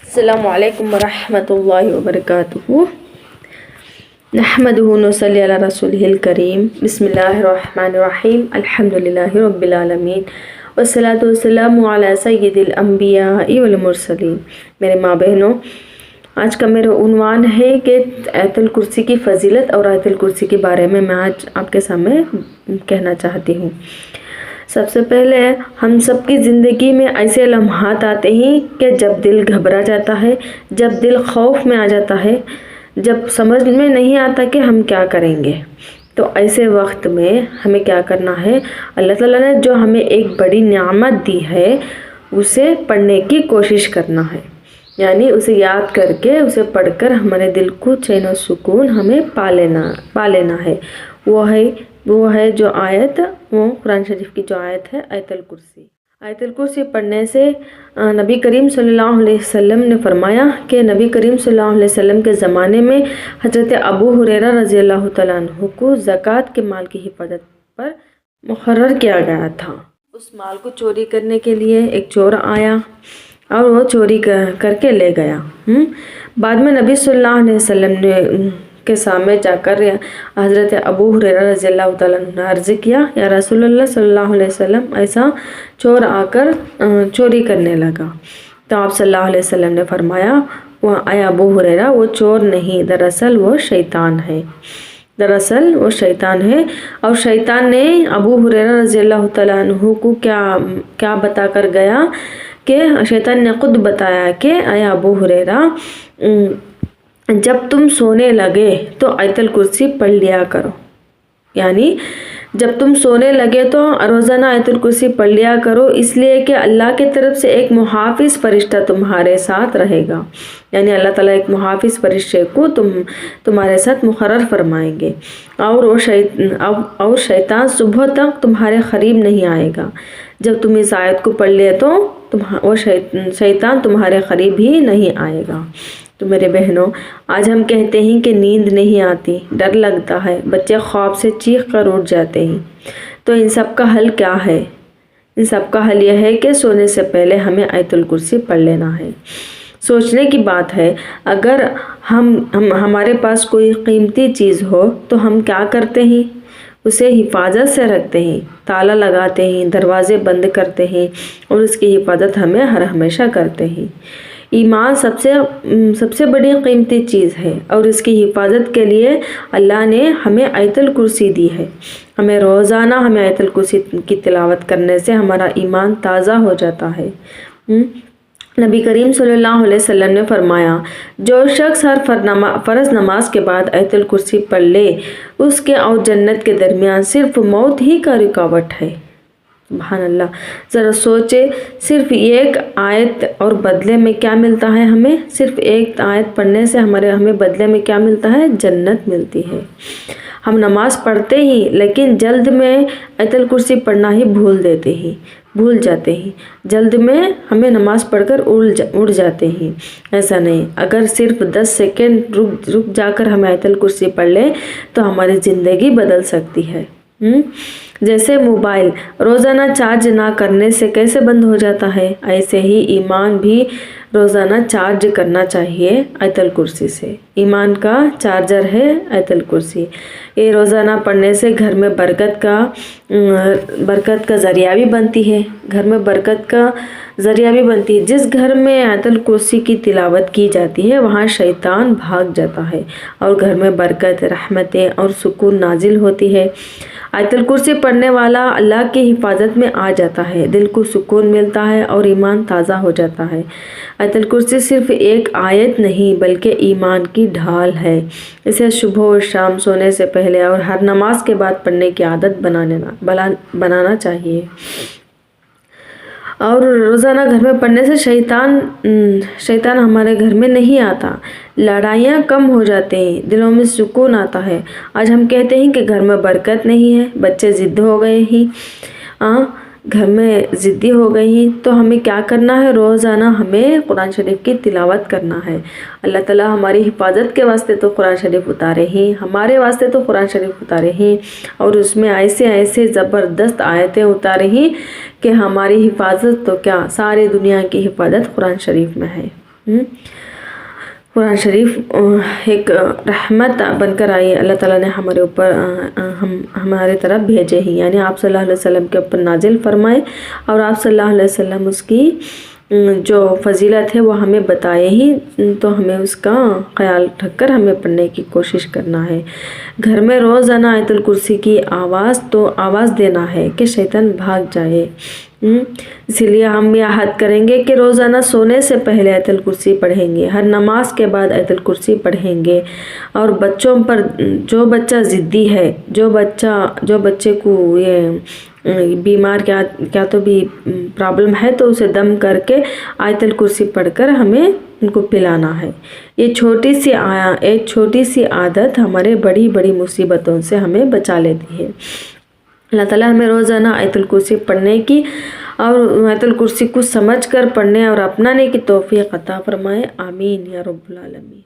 السلام علیکم ورحمۃ اللہ وبرکاتہ۔ نحمدہ ونصلی علی رسولہ الکریم۔ بسم اللہ الرحمن الرحیم۔ الحمد للہ رب العالمین والصلاۃ والسلام علی سید الانبیاء والمرسلین۔ میرے ماں بہنوں، آج کا میرا عنوان ہے کہ آیت الکرسی کی فضیلت اور آیت الکرسی کے بارے میں آج آپ کے سامنے کہنا چاہتی ہوں۔ سب سے پہلے ہم سب کی زندگی میں ایسے لمحات آتے ہیں کہ جب دل گھبرا جاتا ہے، جب دل خوف میں آ جاتا ہے، جب سمجھ میں نہیں آتا کہ ہم کیا کریں گے۔ تو ایسے وقت میں ہمیں کیا کرنا ہے؟ اللہ تعالیٰ نے جو ہمیں ایک بڑی نعمت دی ہے اسے پڑھنے کی کوشش کرنا ہے، یعنی اسے یاد کر کے اسے پڑھ کر ہمارے دل کو چین و سکون ہمیں پا لینا ہے۔ وہ ہے جو آیت، وہ قرآن شریف کی جو آیت ہے آیت الکرسی۔ آیت الکرسی پڑھنے سے نبی کریم صلی اللہ علیہ وسلم نے فرمایا کہ نبی کریم صلی اللہ علیہ وسلم کے زمانے میں حضرت ابو ہریرہ رضی اللہ تعالیٰ عنہ کو زکوٰۃ کے مال کی حفاظت پر مقرر کیا گیا تھا۔ اس مال کو چوری کرنے کے لیے ایک چور آیا اور وہ چوری کر کے لے گیا۔ بعد میں نبی صلی اللہ علیہ وسلم کے سامنے جا کر حضرت ابو ہریرہ رضی اللہ تعالیٰ عنہ نے عرض کیا، یا رسول اللہ صلی اللہ علیہ وسلم، ایسا چور آ کر چوری کرنے لگا۔ تو آپ صلی اللہ علیہ وسلم نے فرمایا، اے ابو ہریرہ، وہ چور نہیں، دراصل وہ شیطان ہے۔ اور شیطان نے ابو ہریرہ رضی اللہ تعالیٰ عنہ کو کیا بتا کر گیا کہ شیطان نے خود بتایا کہ اے ابو ہریرہ، جب تم سونے لگے تو آیت الکرسی پڑھ لیا کرو، یعنی جب تم سونے لگے تو روزانہ آیت الکرسی پڑھ لیا کرو، اس لیے کہ اللہ کی طرف سے ایک محافظ فرشتہ تمہارے ساتھ رہے گا، یعنی اللہ تعالیٰ ایک محافظ فرشتے کو تمہارے ساتھ مقرر فرمائیں گے، اور شیطان صبح تک تمہارے قریب نہیں آئے گا۔ جب تم اس آیت کو پڑھ لے تو وہ شیطان تمہارے قریب ہی نہیں آئے گا۔ تو میرے بہنوں، آج ہم کہتے ہیں کہ نیند نہیں آتی، ڈر لگتا ہے، بچے خواب سے چیخ کر اٹھ جاتے ہیں، تو ان سب کا حل کیا ہے؟ ان سب کا حل یہ ہے کہ سونے سے پہلے ہمیں آیت الکرسی پڑھ لینا ہے۔ سوچنے کی بات ہے، اگر ہمارے پاس کوئی قیمتی چیز ہو تو ہم کیا کرتے ہیں؟ اسے حفاظت سے رکھتے ہیں، تالا لگاتے ہیں، دروازے بند کرتے ہیں اور اس کی حفاظت ہمیں ہمیشہ کرتے ہیں۔ ایمان سب سے بڑی قیمتی چیز ہے اور اس کی حفاظت کے لیے اللہ نے ہمیں آیت الکرسی دی ہے۔ ہمیں روزانہ آیت الکرسی کی تلاوت کرنے سے ہمارا ایمان تازہ ہو جاتا ہے۔ نبی کریم صلی اللہ علیہ وسلم نے فرمایا، جو شخص ہر فرض نماز کے بعد آیت الکرسی پڑھ لے، اس کے اور جنت کے درمیان صرف موت ہی کا رکاوٹ ہے۔ سبحان اللہ، ذرا سوچے، صرف ایک آیت اور بدلے میں کیا ملتا ہے ہمیں؟ صرف ایک آیت پڑھنے سے ہمیں بدلے میں کیا ملتا ہے؟ جنت ملتی ہے۔ ہم نماز پڑھتے ہی لیکن جلد میں آیت الکرسی پڑھنا ہی بھول جاتے ہیں، جلد میں ہمیں نماز پڑھ کر اڑ جاتے ہیں۔ ایسا نہیں، اگر صرف 10 سیکنڈ رک جا کر ہم آیت الکرسی پڑھ لیں تو ہماری زندگی بدل سکتی ہے۔ جیسے موبائل روزانہ چارج نہ کرنے سے کیسے بند ہو جاتا ہے، ایسے ہی ایمان بھی روزانہ چارج کرنا چاہیے آیت الکرسی سے۔ ایمان کا چارجر ہے آیت الکرسی۔ یہ روزانہ پڑھنے سے گھر میں برکت کا ذریعہ بھی بنتی ہے، جس گھر میں آیت الکرسی کی تلاوت کی جاتی ہے وہاں شیطان بھاگ جاتا ہے اور گھر میں برکت، رحمتیں اور سکون نازل ہوتی ہے۔ آیت الکرسی پڑھنے والا اللہ کی حفاظت میں آ جاتا ہے، دل کو سکون ملتا ہے اور ایمان تازہ ہو جاتا ہے۔ آیت الکرسی صرف ایک آیت نہیں بلکہ ایمان کی ڈھال ہے۔ اسے صبح و شام سونے سے پہلے اور ہر نماز کے بعد پڑھنے کی عادت بنانا چاہیے۔ اور روزانہ گھر میں پڑھنے سے شیطان ہمارے گھر میں نہیں آتا، لڑائیاں کم ہو جاتے ہیں، دلوں میں سکون آتا ہے۔ آج ہم کہتے ہیں کہ گھر میں برکت نہیں ہے، بچے ضد ہو گئے ہیں، گھر میں ضدی ہو گئی ہیں، تو ہمیں کیا کرنا ہے؟ روزانہ ہمیں قرآن شریف کی تلاوت کرنا ہے۔ اللہ تعالیٰ ہماری حفاظت کے واسطے تو قرآن شریف اتارے ہیں، ہمارے واسطے تو قرآن شریف اتارے ہیں، اور اس میں ایسے زبردست آیتیں اتارے ہیں کہ ہماری حفاظت تو کیا، ساری دنیا کی حفاظت قرآن شریف میں ہے۔ قرآن شریف ایک رحمت بن کر آئی ہے، اللہ تعالیٰ نے ہمارے اوپر ہمارے طرف بھیجے ہی، یعنی آپ صلی اللہ علیہ وسلم کے اوپر نازل فرمائے، اور آپ صلی اللہ علیہ وسلم اس کی جو فضیلت ہے وہ ہمیں بتائے ہی، تو ہمیں اس کا خیال رکھ کر ہمیں پڑھنے کی کوشش کرنا ہے۔ گھر میں روزانہ آیت الکرسی کی آواز دینا ہے کہ شیطان بھاگ جائے۔ اسی لیے ہم یہ عہد کریں گے کہ روزانہ سونے سے پہلے آیت الکرسی پڑھیں گے، ہر نماز کے بعد آیت الکرسی پڑھیں گے، اور بچوں پر جو بچہ ضدی ہے، جو بچے کو یہ بیمار کیا تو بھی پرابلم ہے، تو اسے دم کر کے آیت الکرسی پڑھ کر ہمیں ان کو پلانا ہے۔ یہ چھوٹی سی عادت ہمارے بڑی بڑی مصیبتوں سے ہمیں بچا لیتی ہے۔ اللہ تعالیٰ ہمیں روزانہ آیت الکرسی پڑھنے کی اور آیت الکرسی کو سمجھ کر پڑھنے اور اپنانے کی توفیق عطا فرمائے، آمین یا رب العالمین۔